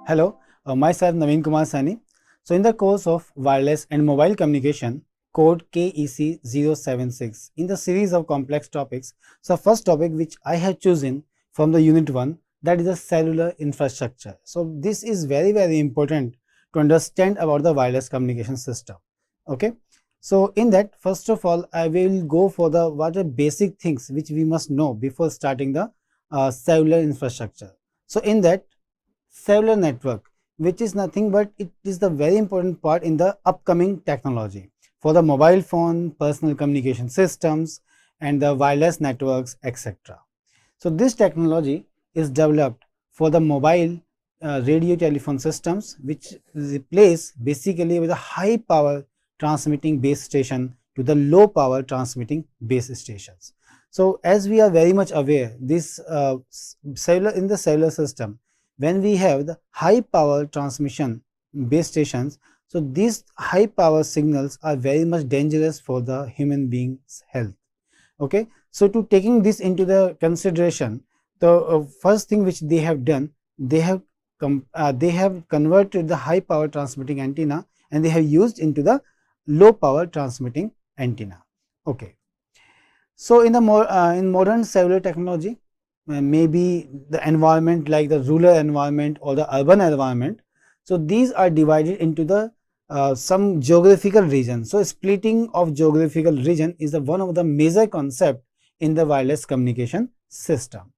Hello, myself Naveen Kumar Saini. So in the course of wireless and mobile communication, code KEC 076, in the series of complex topics, so first topic which I have chosen from the unit 1, that is the cellular infrastructure. So this is very important to understand about the wireless communication system. Okay. So in that, first of all, I will go for the what are basic things which we must know before starting the cellular infrastructure. So in that, cellular network, which is nothing but it is the very important part in the upcoming technology for the mobile phone, personal communication systems and the wireless networks, etc. So this technology is developed for the mobile radio telephone systems, which replace basically with a high power transmitting base station to the low power transmitting base stations. So as we are very much aware, this cellular in the cellular system, when we have the high power transmission base stations, so these high power signals are very much dangerous for the human being's health. Okay, so to taking this into the consideration, the first thing which they have done, they have converted the high power transmitting antenna and they have used into the low power transmitting antenna. Okay, so in the in modern cellular technology, maybe the environment like the rural environment or the urban environment, so these are divided into the some geographical region. So splitting of geographical region is the one of the major concept in the wireless communication system.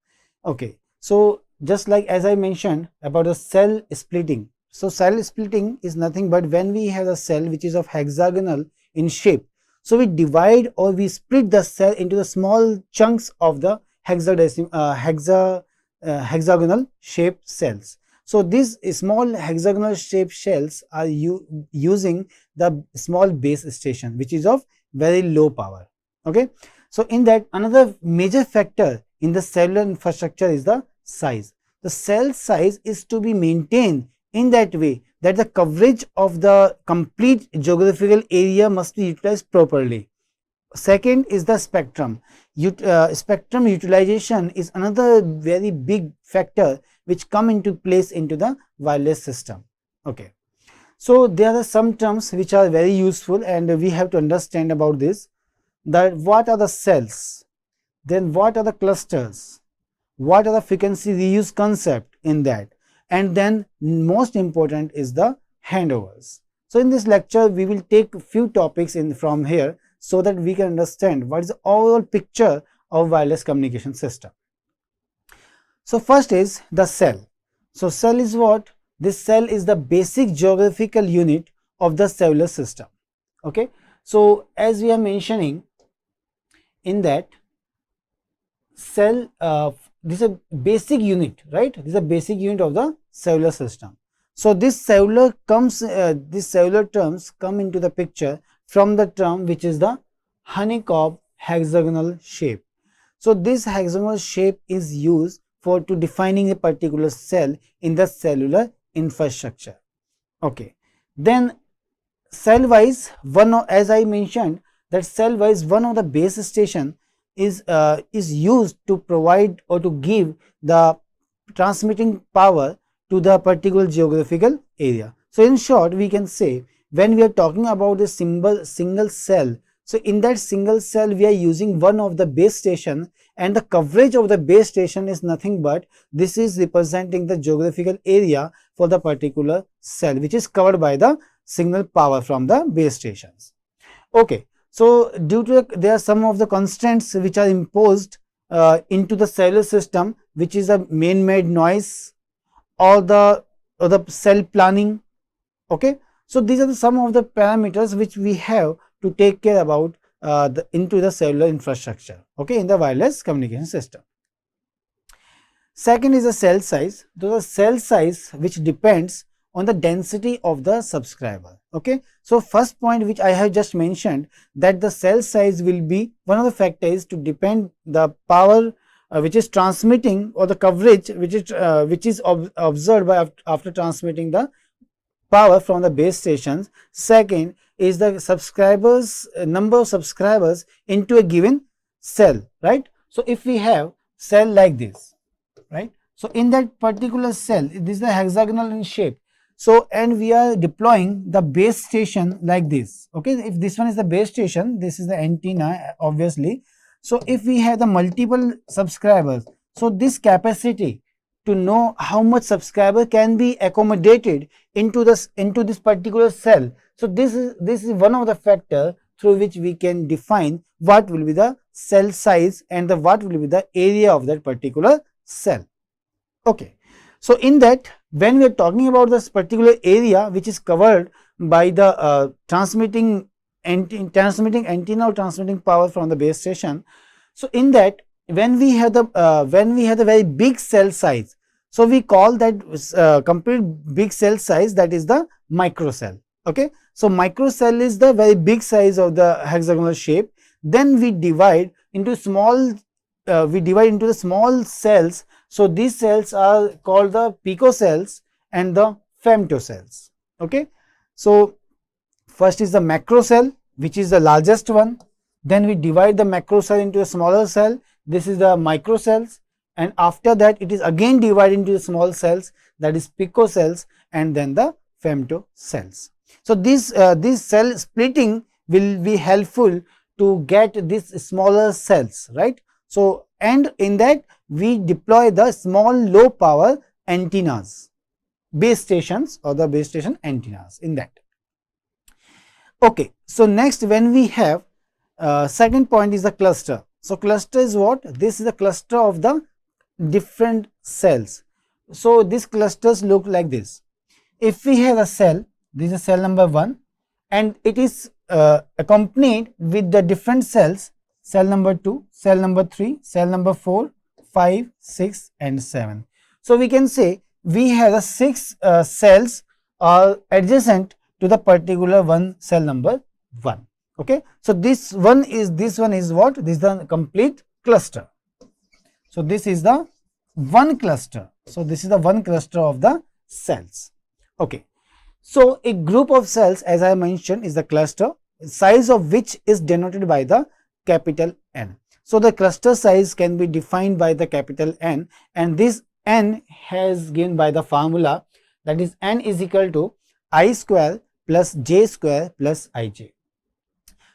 Okay, so just like as I mentioned about the cell splitting, so cell splitting is nothing but when we have a cell which is of hexagonal in shape, so we divide or we split the cell into the small chunks of the hexagonal shaped cells. So these small hexagonal shaped cells are using the small base station which is of very low power. Okay, so in that, another major factor in the cellular infrastructure is the size. The cell size is to be maintained in that way that the coverage of the complete geographical area must be utilized properly. Second is the spectrum. Spectrum utilization is another very big factor which come into place into the wireless system. Okay, so there are some terms which are very useful and we have to understand about this, that what are the cells, then what are the clusters, what are the frequency reuse concept in that, and then most important is the handovers. So in this lecture we will take a few topics in from here so that we can understand what is the overall picture of wireless communication system. So first is the cell. So cell is what? This cell is the basic geographical unit of the cellular system. Okay, so as we are mentioning in that, cell this is a basic unit, right? This is a basic unit of the cellular system. So this cellular comes these cellular terms come into the picture from the term which is the honeycomb hexagonal shape. So this hexagonal shape is used for to defining a particular cell in the cellular infrastructure. Okay, then cell wise, as I mentioned that cell wise one of the base station is used to provide or to give the transmitting power to the particular geographical area. So in short, we can say when we are talking about a single cell, so in that single cell we are using one of the base station, and the coverage of the base station is nothing but this is representing the geographical area for the particular cell which is covered by the signal power from the base stations. Okay, so due to there are some of the constraints which are imposed into the cellular system, which is a man-made noise or the cell planning. Okay, so these are some of the parameters which we have to take care about into the cellular infrastructure, okay, in the wireless communication system. Second is the cell size. The cell size which depends on the density of the subscriber. Okay, so first point which I have just mentioned, that the cell size will be one of the factors to depend the power which is transmitting or the coverage which is observed by after transmitting the power from the base stations. Second is the subscribers, number of subscribers into a given cell, right? So if we have cell like this, right? So in that particular cell, this is the hexagonal in shape. So and we are deploying the base station like this. Okay, if this one is the base station, this is the antenna obviously. So if we have the multiple subscribers, so this capacity to know how much subscriber can be accommodated into this particular cell. So this is one of the factor through which we can define what will be the cell size and what will be the area of that particular cell. Okay, so in that, when we are talking about this particular area which is covered by the transmitting antenna or transmitting power from the base station, so in that, when we have the very big cell size, so we call that complete big cell size, that is the microcell. Okay, so microcell is the very big size of the hexagonal shape. Then we divide into the small cells. So these cells are called the picocells and the femtocells. Okay, so first is the macrocell, which is the largest one. Then we divide the macrocell into a smaller cell. This is the microcells, and after that it is again divided into the small cells, that is picocells, and then the femtocells. So this cell splitting will be helpful to get these smaller cells, right? So and in that we deploy the small low power antennas, base stations or the base station antennas in that. Okay, so next, when we have second point is the cluster. So cluster is what? This is the cluster of the different cells. So these clusters look like this. If we have a cell, this is cell number 1, and it is accompanied with the different cells, cell number 2, cell number 3, cell number 4, 5, 6 and 7. So we can say we have the 6 cells are adjacent to the particular one cell number 1. Okay, so this one is what? This is the complete cluster. So this is the one cluster. So this is the one cluster of the cells. Okay, so a group of cells, as I mentioned, is the cluster, size of which is denoted by the capital N. So the cluster size can be defined by the capital N, and this N has given by the formula, that is N is equal to I square plus J square plus Ij.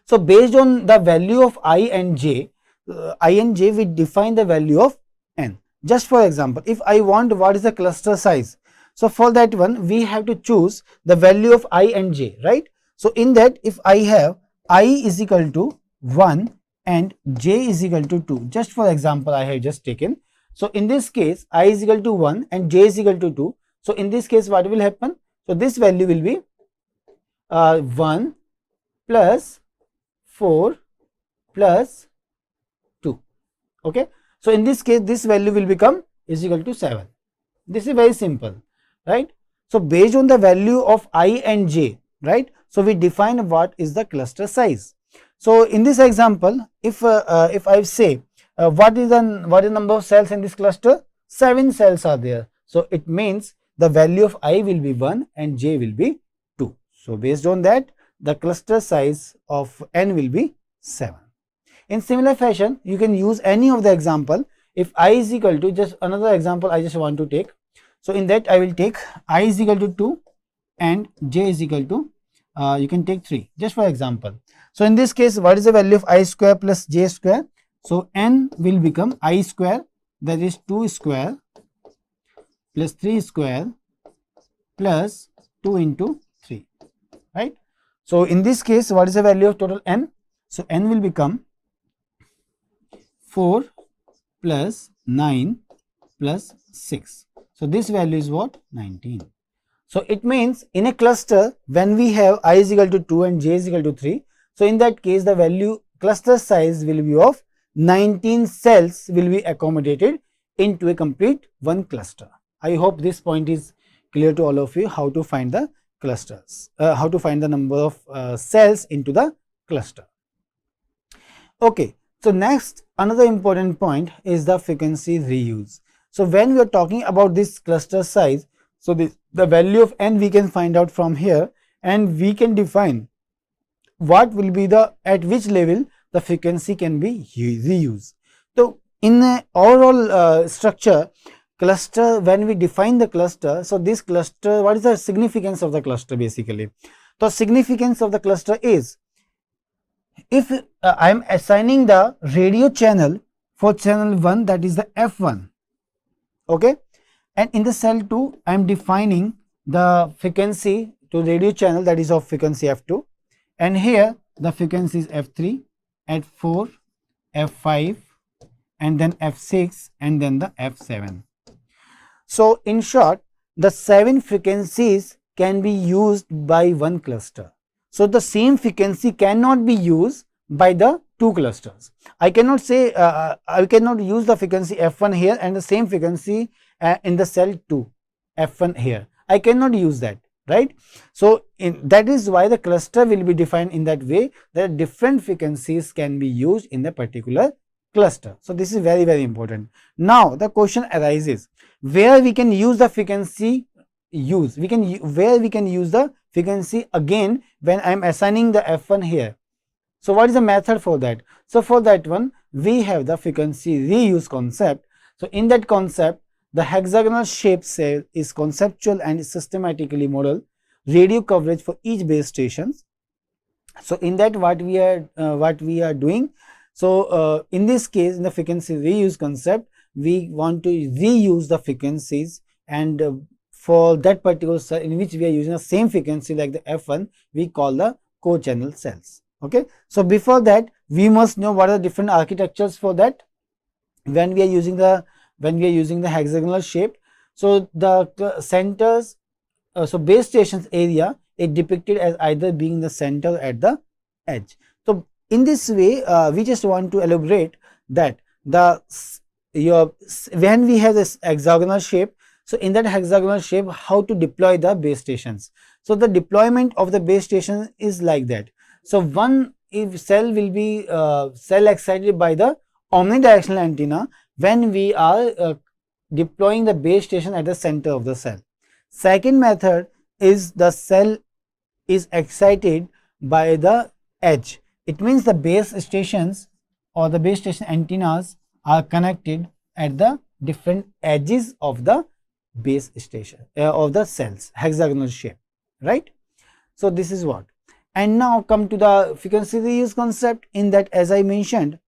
So based on the value of I and J, we define the value of N. Just for example, if I want what is the cluster size, so for that one we have to choose the value of I and J, right? So in that, if I have I is equal to 1 and J is equal to 2, just for example I have just taken. So in this case, I is equal to 1 and J is equal to 2. So in this case, what will happen? So this value will be 1 plus 4 plus 2. Okay, so in this case, this value will become is equal to 7. This is very simple, right? So based on the value of I and J, right, so we define what is the cluster size. So in this example, if I say what is the number of cells in this cluster? 7 cells are there. So it means the value of I will be 1 and J will be 2. So based on that, the cluster size of N will be 7. In similar fashion, you can use any of the example. If I is equal to, just another example I just want to take. So in that, I will take I is equal to 2 and J is equal to, you can take 3, just for example. So in this case, what is the value of I square plus J square? So N will become I square, that is 2 square plus 3 square plus 2 into 3, right? So in this case, what is the value of total N? So N will become 4 plus 9 plus 6. So this value is what? 19. So it means in a cluster, when we have I is equal to 2 and J is equal to 3, so in that case, the value cluster size will be of 19 cells will be accommodated into a complete one cluster. I hope this point is clear to all of you, how to find the clusters, how to find the number of cells into the cluster. Okay, so next, another important point is the frequency reuse. So when we are talking about this cluster size, so the value of N we can find out from here, and we can define what will be the, at which level the frequency can be reused. So in the overall structure, cluster, when we define the cluster, so this cluster, what is the significance of the cluster basically? The significance of the cluster is, if I am assigning the radio channel for channel 1, that is the F1, okay, and in the cell 2 I am defining the frequency to radio channel, that is of frequency F2, and here the frequency is F3, F4, F5, and then F6, and then the F7. So in short, the 7 frequencies can be used by one cluster. So the same frequency cannot be used by the two clusters. I cannot say I cannot use the frequency F1 here and the same frequency in the cell 2 F1 here. I cannot use that, right? So that is why the cluster will be defined in that way, that different frequencies can be used in the particular cluster. So this is very, very important. Now the question arises, where we can use the frequency where we can use the frequency again when I am assigning the F1 here. So what is the method for that? So for that one, we have the frequency reuse concept. So in that concept, the hexagonal shaped cell is conceptual and systematically model radio coverage for each base stations. So in that, what we are doing, so in this case, in the frequency reuse concept, we want to reuse the frequencies, and for that particular cell in which we are using the same frequency like the F1, we call the co-channel cells. Okay. So before that, we must know what are the different architectures for that when we are using the hexagonal shape. So the centers, so base stations area is depicted as either being the center or at the edge. So in this way, we just want to elaborate that when we have this hexagonal shape, so in that hexagonal shape, how to deploy the base stations. So the deployment of the base station is like that. So one cell will be cell excited by the omnidirectional antenna when we are deploying the base station at the center of the cell. Second method is the cell is excited by the edge. It means the base stations or the base station antennas are connected at the different edges of the base station of the cells, hexagonal shape, right? So this is what. And now come to the frequency reuse concept. In that, as I mentioned,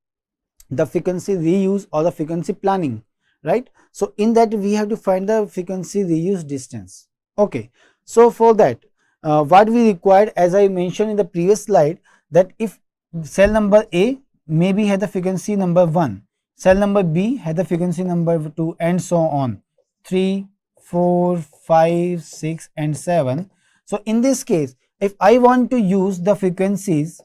the frequency reuse or the frequency planning, right? So in that, we have to find the frequency reuse distance. Okay. So for that, what we required, as I mentioned in the previous slide, that if cell number A maybe had the frequency number 1, cell number B had the frequency number 2, and so on, 3, 4, 5, 6, and 7. So in this case, if I want to use the frequencies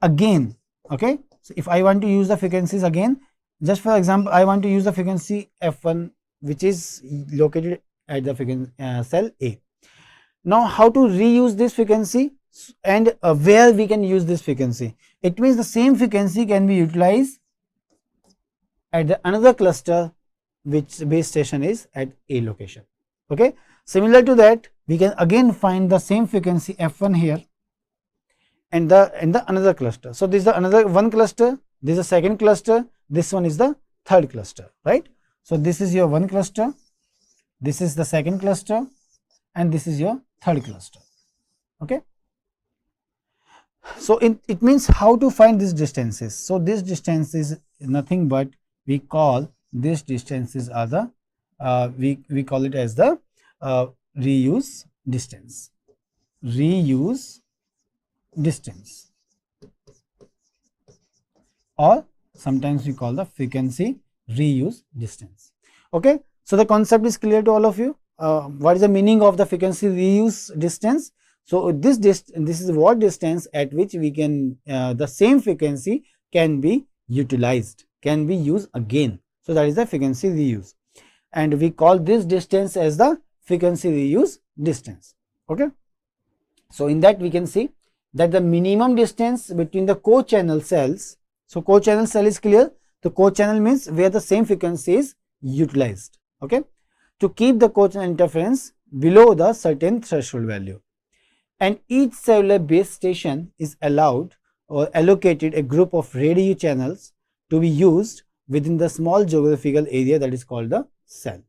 again, okay, so if I want to use the frequencies again, just for example, I want to use the frequency F1, which is located at the frequency cell A. Now how to reuse this frequency and where we can use this frequency? It means the same frequency can be utilized at the another cluster which base station is at A location. Okay. Similar to that, we can again find the same frequency F1 here and the another cluster. So this is the another one cluster, this is the second cluster, this one is the third cluster, right? So this is your one cluster, this is the second cluster, and this is your third cluster. Okay. So it means how to find these distances. So this distance is nothing but we call these distances are the we call it as the reuse distance, or sometimes we call the frequency reuse distance. Okay. So the concept is clear to all of you. What is the meaning of the frequency reuse distance? So this is what distance at which we can the same frequency can be utilized, can be used again. So that is the frequency reuse, and we call this distance as the frequency reuse distance. Okay. So in that we can see that the minimum distance between the co-channel cells. So co-channel cell is clear. The co-channel means where the same frequency is utilized. Okay. To keep the co-channel interference below the certain threshold value, and each cellular base station is allowed or allocated a group of radio channels to be used within the small geographical area that is called the cell.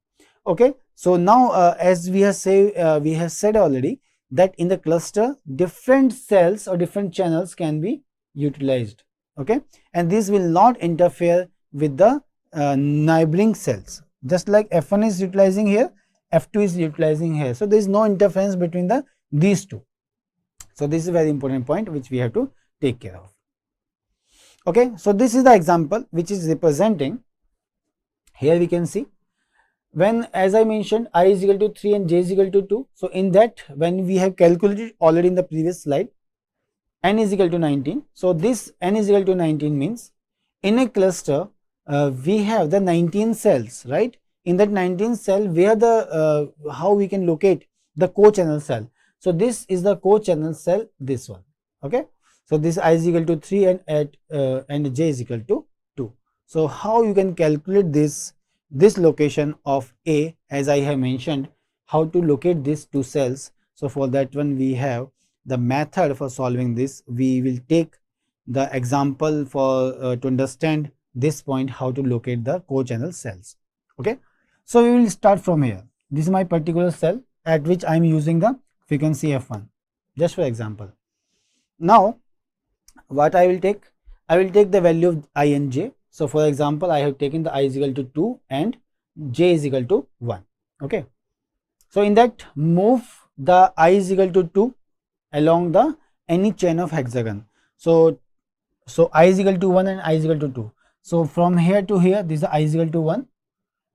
Okay, so now as we have said already that in the cluster different cells or different channels can be utilized. Okay, and this will not interfere with the neighboring cells, just like F1 is utilizing here, F2 is utilizing here. So there is no interference between these two. So this is a very important point which we have to take care of. Okay, so this is the example which is representing. Here we can see when, as I mentioned, I is equal to 3 and j is equal to 2. So in that, when we have calculated already in the previous slide, n is equal to 19. So this n is equal to 19 means in a cluster we have the 19 cells, right? In that 19 cell, where the how we can locate the co-channel cell. So this is the co-channel cell, this one. Okay, so this I is equal to 3 and j is equal to 2. So how you can calculate this location of A, as I have mentioned, how to locate these two cells. So for that one we have the method for solving this. We will take the example for to understand this point, how to locate the co-channel cells. Okay, so we will start from here. This is my particular cell at which I am using the frequency F1, just for example. Now what I will take? I will take the value of I and j. So for example, I have taken the I is equal to 2 and j is equal to 1. Okay, so in that, move the I is equal to 2 along the any chain of hexagon. So I is equal to 1 and I is equal to 2. So from here to here, this is the I is equal to 1,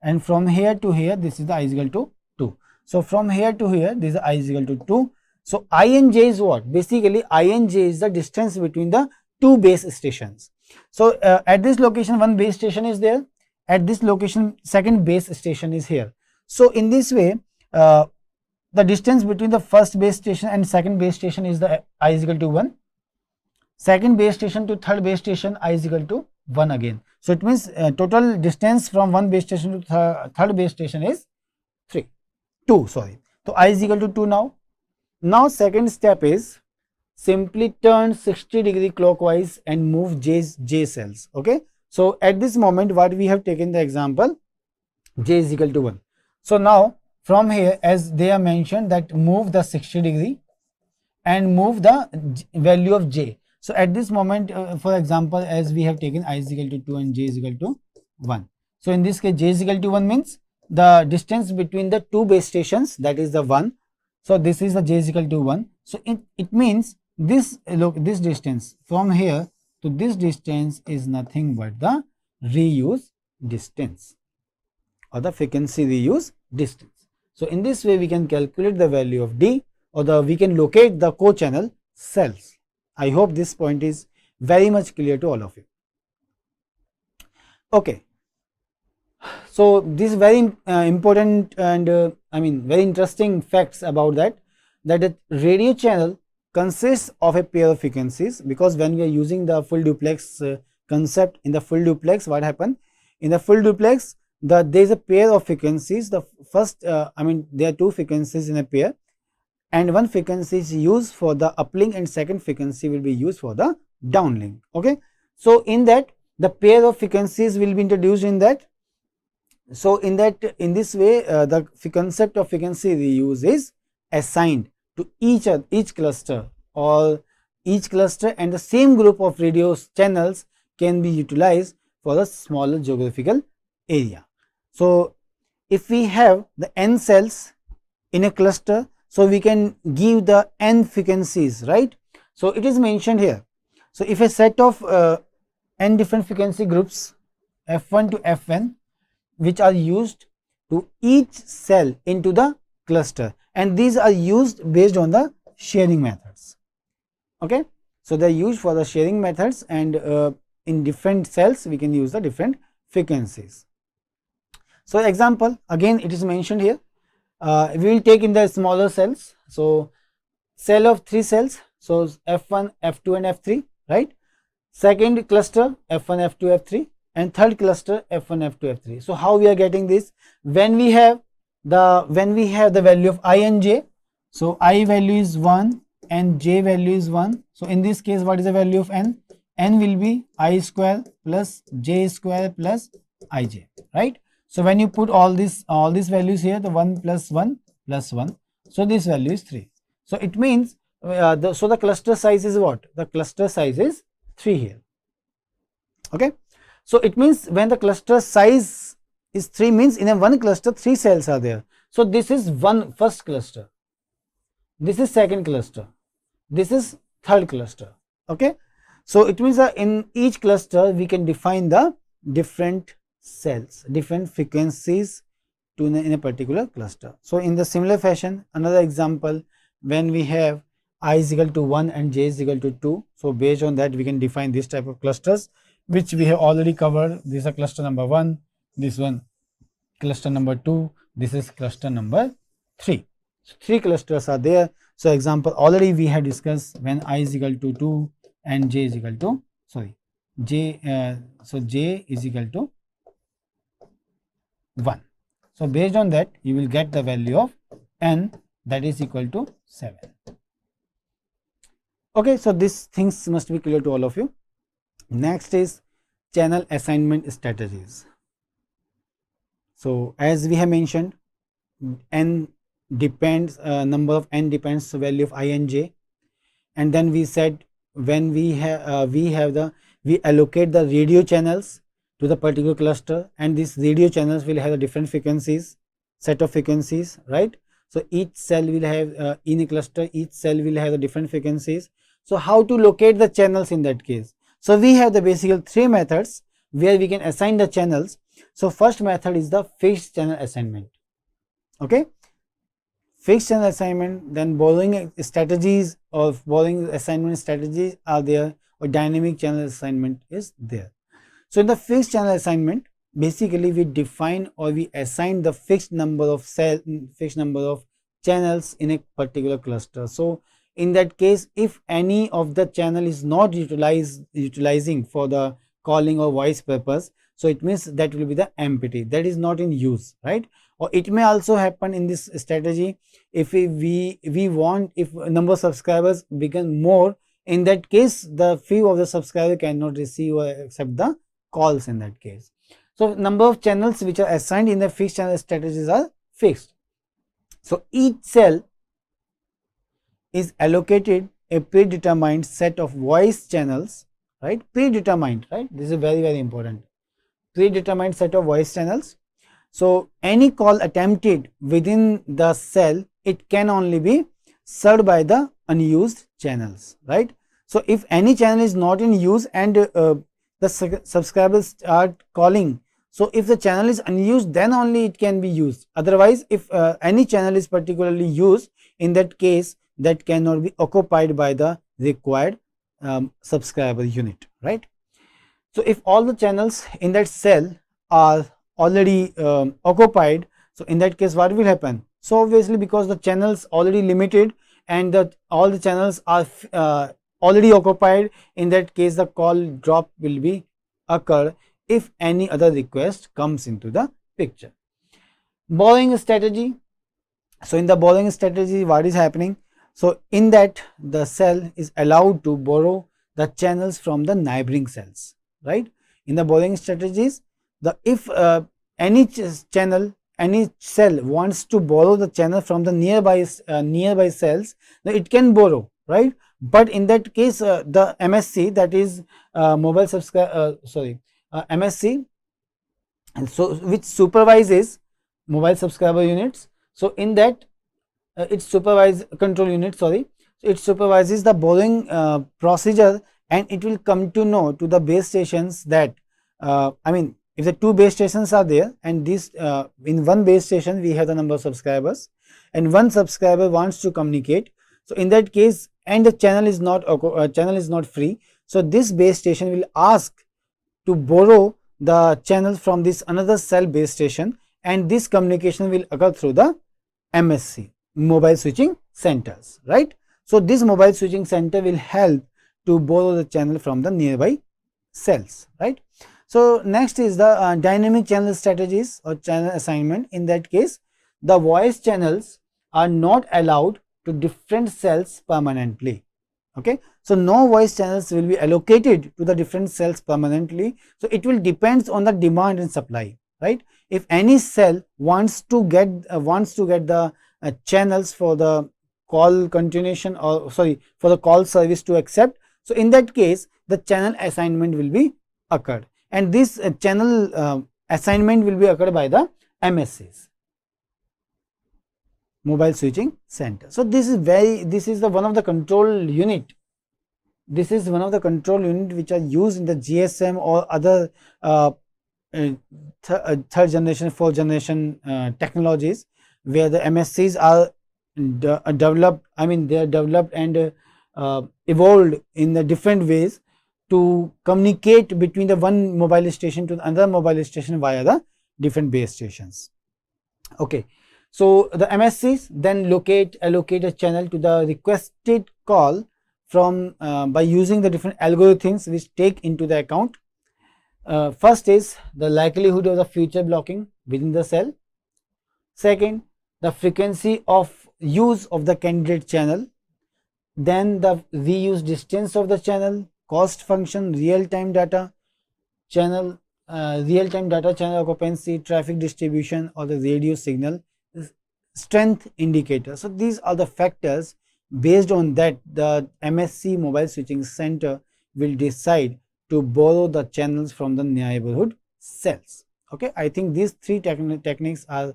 and from here to here, this is the I is equal to 2. So from here to here, this is the I is equal to 2. So I and j is what? Basically, I and j is the distance between the two base stations. So at this location, one base station is there. At this location, second base station is here. So in this way, the distance between the first base station and second base station is the I is equal to 1. Second base station to third base station, I is equal to 1 again. So it means total distance from one base station to third base station is 2. Sorry. So I is equal to 2 now. Now second step is simply turn 60° clockwise and move j cells. Okay, so at this moment what we have taken the example, j is equal to 1. So now from here, as they are mentioned, that move the 60° and move the value of j. So at this moment, for example, as we have taken I is equal to 2 and j is equal to 1. So in this case, j is equal to 1 means the distance between the two base stations, that is the 1. So this is the j is equal to 1. So it means this distance from here to this distance is nothing but the reuse distance or the frequency reuse distance. So in this way we can calculate the value of d, or we can locate the co-channel cells. I hope this point is very much clear to all of you. Okay, so this is very important and very interesting facts about that a radio channel consists of a pair of frequencies, because when we are using the full duplex concept, in the full duplex, what happened in the full duplex, there is a pair of frequencies. The first there are two frequencies in a pair, and one frequency is used for the uplink and second frequency will be used for the downlink. Okay, so in that, the pair of frequencies will be introduced in that. So in this way, the concept of frequency reuse is assigned to each cluster, or each cluster and the same group of radio channels can be utilized for a smaller geographical area. So if we have the n cells in a cluster, so we can give the n frequencies, right? So it is mentioned here. So if a set of n different frequency groups f1 to fn, which are used to each cell into the cluster, and these are used based on the sharing methods. Okay, so they are used for the sharing methods, and in different cells we can use the different frequencies. So example, again it is mentioned here. We will take in the smaller cells. So cell of 3 cells, so f1, f2 and f3, right? Second cluster f1, f2, f3, and third cluster f1, f2, f3. So how we are getting this? When we have the value of I and j, so I value is 1 and j value is 1. So in this case, what is the value of n? N will be I square plus j square plus ij, right? So when you put all these values here, the 1 plus 1 plus 1, so this value is 3. So it means the cluster size is what? The cluster size is 3 here. Okay. So it means when the cluster size is 3, means in a one cluster 3 cells are there. So this is first cluster, this is second cluster, this is third cluster. Okay. So it means that in each cluster we can define the different cells, different frequencies in a particular cluster. So in the similar fashion, another example, when we have I is equal to 1 and j is equal to 2. So based on that we can define this type of clusters, which we have already covered. This is a cluster number 1, this one cluster number 2, this is cluster number 3. So 3 clusters are there. So example already we have discussed, when I is equal to 2 and j is equal to j is equal to 1. So based on that you will get the value of n, that is equal to 7. Okay, so these things must be clear to all of you. Next is channel assignment strategies. So as we have mentioned, n depends, number of n depends the value of I and j, and then we said when we allocate the radio channels to the particular cluster, and these radio channels will have the different frequencies, set of frequencies, right? So each cell will have in a cluster, each cell will have the different frequencies. So how to locate the channels in that case? So we have the basically 3 methods where we can assign the channels. So first method is the fixed channel assignment. Okay, fixed channel assignment, then borrowing strategies of borrowing assignment strategies are there, or dynamic channel assignment is there. So in the fixed channel assignment, basically we define or we assign the fixed number of channels in a particular cluster. So in that case, if any of the channel is not utilizing for the calling or voice purpose, so it means that will be the empty, that is not in use, right? Or it may also happen in this strategy, if we want, if number of subscribers become more, in that case the few of the subscriber cannot receive or accept the calls in that case. So number of channels which are assigned in the fixed channel strategies are fixed. So each cell is allocated a predetermined set of voice channels, right? Predetermined, right? This is very, very important. Predetermined set of voice channels. So any call attempted within the cell, it can only be served by the unused channels, right? So if any channel is not in use and the subscribers start calling, so if the channel is unused, then only it can be used. Otherwise, if any channel is particularly used, in that case that cannot be occupied by the required subscriber unit, right? So if all the channels in that cell are already occupied, so in that case what will happen? So obviously, because the channels already limited and all the channels are already occupied, in that case the call drop will be occur if any other request comes into the picture. Borrowing strategy. So in the borrowing strategy, what is happening? So in that the cell is allowed to borrow the channels from the neighboring cells, right? In the borrowing strategies, if any channel, any cell wants to borrow the channel from the nearby cells, then it can borrow, right? But in that case, the MSC, that is mobile subscriber, MSC, and so which supervises mobile subscriber units. So in that it control unit, so it supervises the borrowing procedure, and it will come to know to the base stations that I mean, if the 2 base stations are there, and this in one base station we have the number of subscribers, and one subscriber wants to communicate. So in that case, and the channel is not free, so this base station will ask to borrow the channel from this another cell base station, and this communication will occur through the MSC, mobile switching centers, right? So this mobile switching center will help to borrow the channel from the nearby cells, right? So next is the dynamic channel strategies or channel assignment. In that case, the voice channels are not allowed to different cells permanently. Okay, so no voice channels will be allocated to the different cells permanently. So it will depends on the demand and supply. right? If any cell wants to get the channels for the call continuation, or sorry, for the call service to accept, so in that case the channel assignment will be occurred, and this channel assignment will be occurred by the MSCs, mobile switching center. So this is the one of the control unit. This is one of the control unit which are used in the GSM or other third generation, fourth generation technologies, where the MSCs are developed. I mean, they are developed and evolved in the different ways to communicate between the one mobile station to another mobile station via the different base stations. Okay, so the MSCs then allocate a channel to the requested call from by using the different algorithms which take into the account. First is the likelihood of the future blocking within the cell. Second, the frequency of use of the candidate channel. Then the reuse distance of the channel, cost function, real-time data channel, channel occupancy, traffic distribution, or the radio signal strength indicator. So these are the factors. Based on that, the MSC mobile switching center will decide to borrow the channels from the neighborhood cells. Okay, I think these three techniques are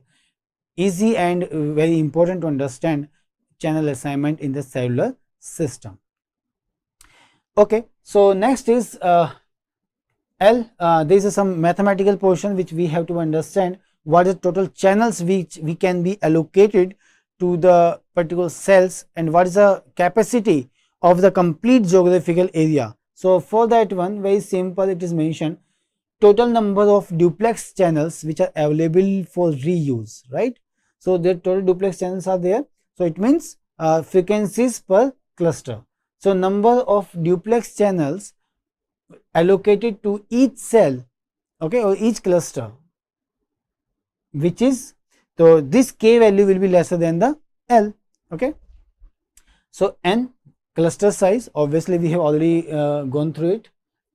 easy and very important to understand channel assignment in the cellular system. Okay, so next is L. This is some mathematical portion which we have to understand what is total channels which we can be allocated to the particular cells, and what is the capacity of the complete geographical area. So for that one, very simple, it is mentioned total number of duplex channels which are available for reuse, right? So the total duplex channels are there. So it means frequencies per cluster. So number of duplex channels allocated to each cell, okay, or each cluster, which is, so this k value will be lesser than the L. Okay, so N, cluster size, obviously we have already gone through it.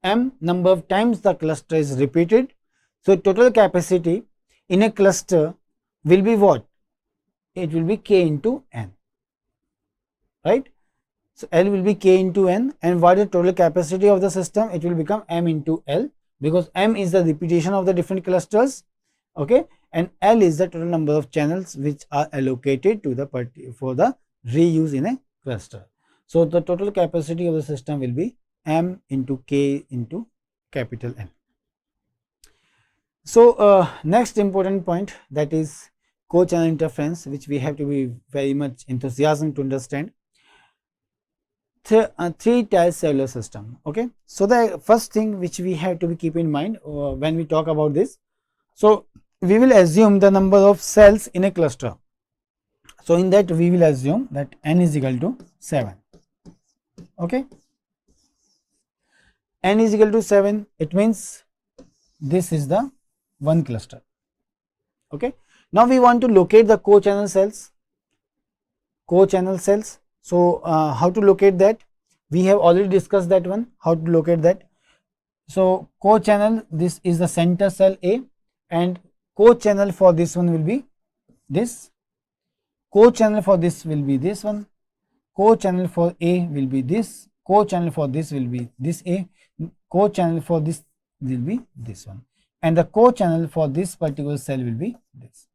M, number of times the cluster is repeated. So total capacity in a cluster will be what? It will be k into n, right? So L will be k into n, and what is the total capacity of the system? It will become m into L, because m is the repetition of the different clusters, okay, and L is the total number of channels which are allocated to the for the reuse in a cluster. So the total capacity of the system will be m into k into capital N. So next important point, that is co-channel interference, which we have to be very much enthusiastic to understand. Three-tier cellular system. Okay, so the first thing which we have to be keep in mind when we talk about this, so we will assume the number of cells in a cluster. So in that we will assume that n is equal to 7. Okay, n is equal to 7. It means this is the one cluster. Okay, now we want to locate the co-channel cells. So how to locate that? We have already discussed that one, how to locate that. So co-channel, this is the center cell A, and co-channel for this one will be this, co-channel for this will be this one, co-channel for A will be this, co-channel for this will be this A, co-channel for this will be this one, and the co-channel for this particular cell will be this.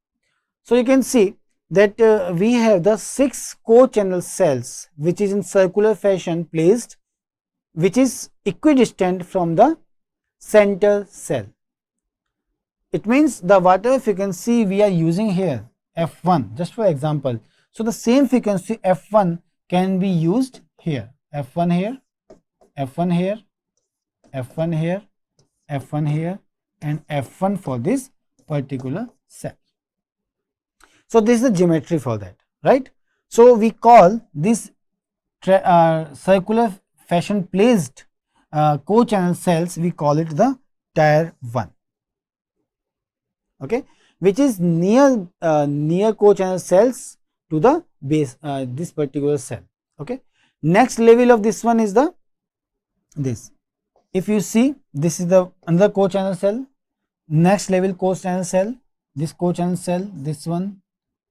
So you can see that we have the 6 co-channel cells which is in circular fashion placed, which is equidistant from the center cell. It means the whatever frequency we are using here, F1, just for example, so the same frequency F1 can be used here, F1 here, F1 here, F1 here, F1 here, and F1 for this particular cell. So this is the geometry for that, right? So we call this circular fashion placed co-channel cells, we call it the tier 1. Okay, which is near co-channel cells to the base this particular cell. Okay, next level of this one is this. If you see, this is the another co-channel cell, next level co-channel cell, this co-channel cell, this one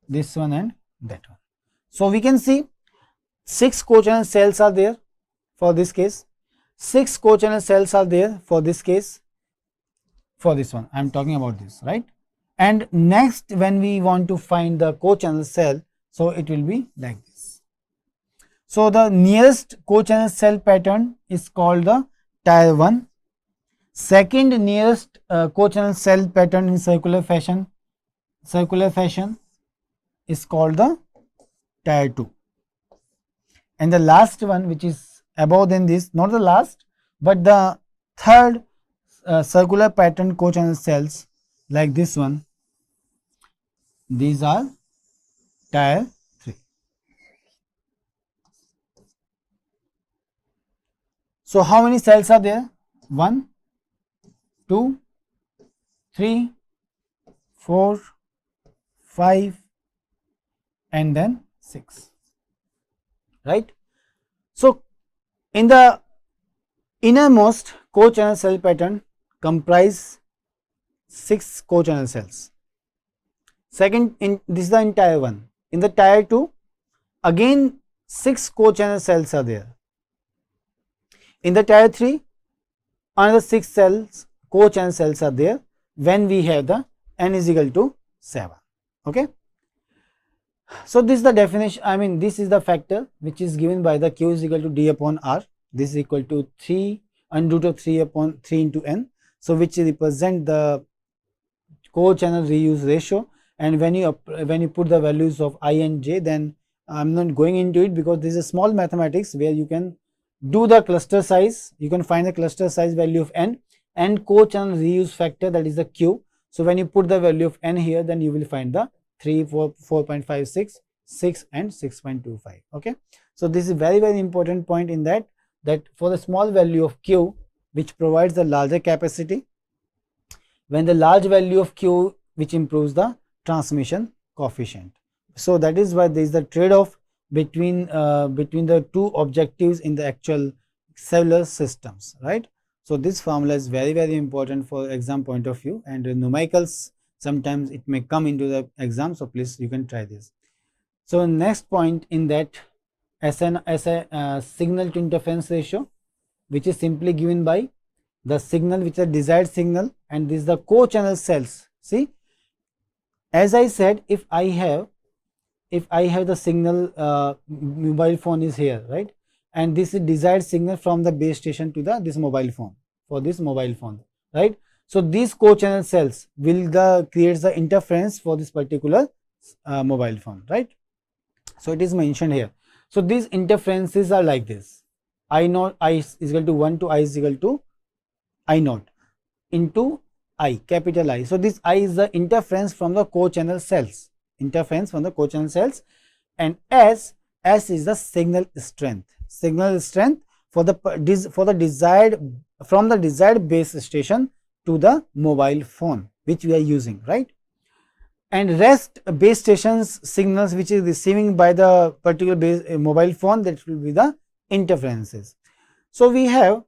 and that one. So we can see 6 co-channel cells are there for this case, 6 co-channel cells are there for this case, for this one I am talking about this, right? And next when we want to find the co-channel cell, so it will be like this. So the nearest co-channel cell pattern is called the tier 1. Second nearest co-channel cell pattern in circular fashion is called the tier 2. And the last one, which is above than this, not the last, but the third circular pattern co-channel cells like this one, these are tier 3. So how many cells are there? 1, 2, 3, 4, 5 and then 6, right? So in the innermost co-channel cell pattern comprise 6 co-channel cells. Second, this is the in tier 1. In the tier 2 again 6 co-channel cells are there. In the tier 3 another 6 cells, co-channel cells are there when we have the n is equal to 7. Okay. So this is the definition, I mean this is the factor which is given by the q is equal to d upon r. This is equal to 3 under root of 3 upon 3 into n. So which represent the co-channel reuse ratio, and when you put the values of I and j, then I am not going into it because this is a small mathematics where you can do the cluster size, you can find the cluster size value of n and co-channel reuse factor, that is the q. So when you put the value of n here, then you will find the 3, 4, 4.56, 6 and 6.25. Okay. So this is very important point in that for the small value of q which provides the larger capacity, when the large value of q which improves the transmission coefficient. So that is why there is the trade-off between the two objectives in the actual cellular systems, right? So this formula is very important for exam point of view, and numericals sometimes it may come into the exam, so please you can try this. So next point in that, as a signal to interference ratio, which is simply given by the signal which is a desired signal, and this is the co-channel cells. See, as I said, if I have the signal, mobile phone is here, right, and this is desired signal from the base station to this mobile phone, for this mobile phone, right. So these co-channel cells will creates the interference for this particular mobile phone, right. So it is mentioned here. So these interferences are like this: I naught, I is equal to 1 to I is equal to I naught into I, capital I. So this I is the interference from the co-channel cells, and S is the signal strength for the desired, from the desired base station to the mobile phone which we are using, right. And rest base stations signals which is receiving by the particular base mobile phone, that will be the interferences. So we have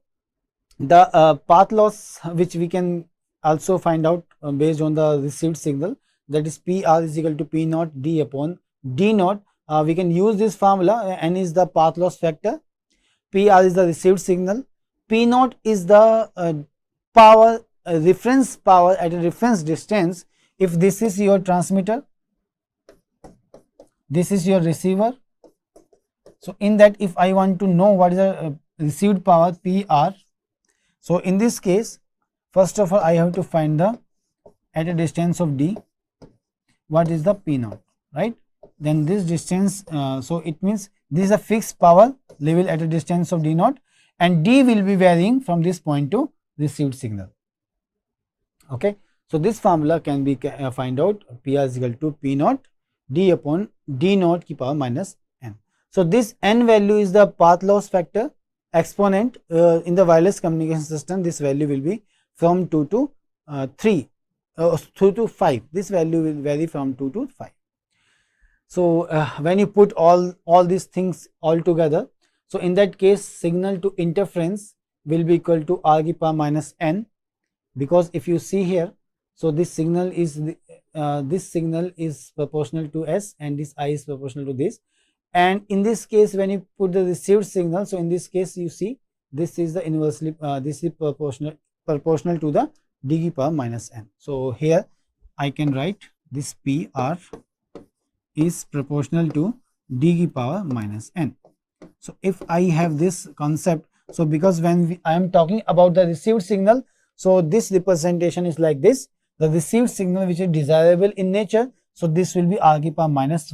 the path loss, which we can also find out based on the received signal, that is PR is equal to P naught D upon D naught. We can use this formula. N is the path loss factor, PR is the received signal, P naught is the power, reference power at a reference distance. If this is your transmitter, this is your receiver. So in that, if I want to know what is the received power PR, so in this case, first of all I have to find the at a distance of D, what is the P naught, right. Then this distance, so it means this is a fixed power level at a distance of D naught, and D will be varying from this point to received signal. Okay. So this formula can be find out PR is equal to P naught D upon D naught ki power minus N. So this N value is the path loss factor exponent. In the wireless communication system, this value will be from 2 to 3, 2 to 5. This value will vary from 2 to 5. So when you put all these things all together, so in that case signal to interference will be equal to R ki power minus N, because if you see here, So this signal is proportional to S, and this I is proportional to this. And in this case, when you put the received signal, so in this case you see this is the inversely this is proportional to the d power minus n. So here I can write this PR is proportional to d power minus n. So if I have this concept, so because when I am talking about the received signal, so this representation is like this: the received signal which is desirable in nature, so this will be r power minus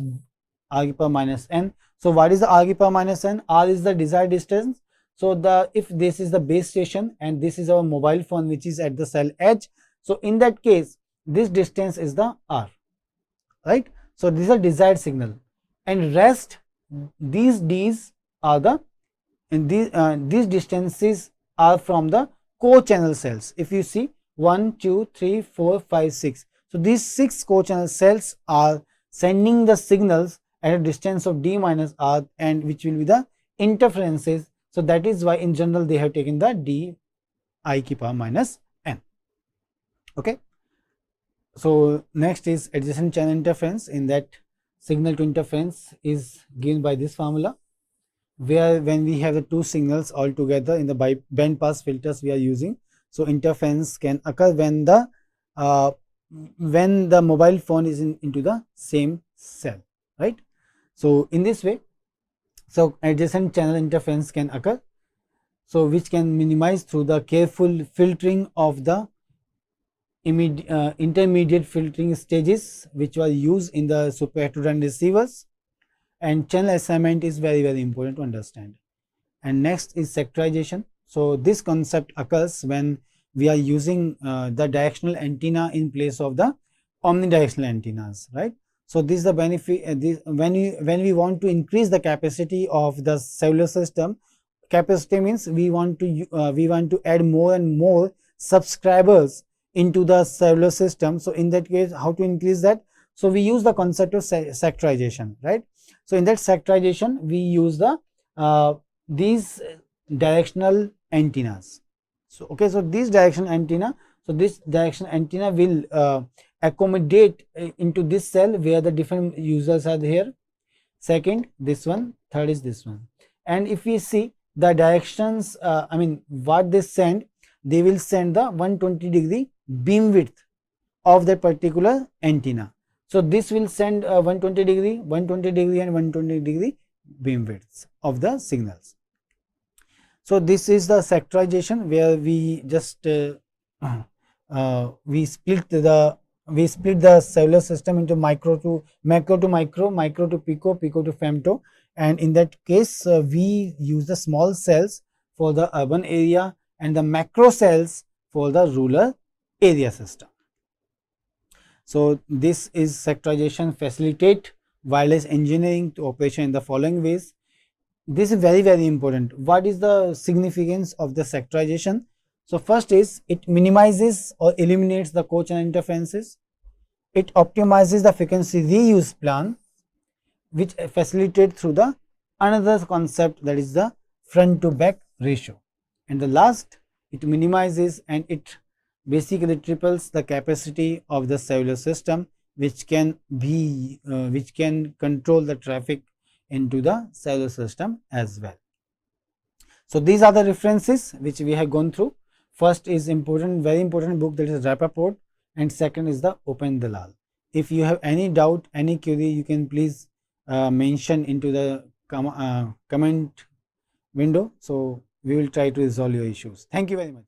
n. So what is the r power minus n? R is the desired distance. So if this is the base station and this is our mobile phone which is at the cell edge, so in that case this distance is the r, right? So this is a desired signal, and rest these d's are the, and these distances are from the co-channel cells. If you see 1, 2, 3, 4, 5, 6, so these 6 co-channel cells are sending the signals at a distance of d minus r, and which will be the interferences. So that is why in general they have taken the d I power minus n. Okay. So next is adjacent channel interference. In that, signal to interference is given by this formula, where when we have the two signals all together in the band pass filters we are using, so interference can occur when the mobile phone is into the same cell, right? So in this way, so adjacent channel interference can occur, so which can minimize through the careful filtering of the intermediate filtering stages which were used in the super heterodyne receivers. And channel assignment is very important to understand. And next is sectorization. So this concept occurs when we are using the directional antenna in place of the omnidirectional antennas, right? So this is the benefit. When we want to increase the capacity of the cellular system, capacity means we want to add more and more subscribers into the cellular system. So in that case, how to increase that? So we use the concept of sectorization, right? So in that sectorization, we use the these directional antennas. So okay, so this directional antenna, will accommodate into this cell where the different users are here. Second, this one. Third is this one. And if we see the directions, what they send, they will send the 120-degree beam width of that particular antenna. So this will send 120-degree, 120-degree and 120-degree beam widths of the signals. So this is the sectorization, where we just we split the cellular system into macro to micro, micro to pico, pico to femto, and in that case we use the small cells for the urban area and the macro cells for the rural area system. So this is sectorization facilitate wireless engineering to operation in the following ways. This is very important. What is the significance of the sectorization? So first is it minimizes or eliminates the co-channel interferences. It optimizes the frequency reuse plan, which facilitates through the another concept, that is the front to back ratio. And the last, it minimizes and it basically triples the capacity of the cellular system, which can control the traffic into the cellular system as well. So these are the references which we have gone through. First is very important book, that is Rappaport, and second is the Open Dalal. If you have any doubt, any query, you can please mention into the comment window. So we will try to resolve your issues. Thank you very much.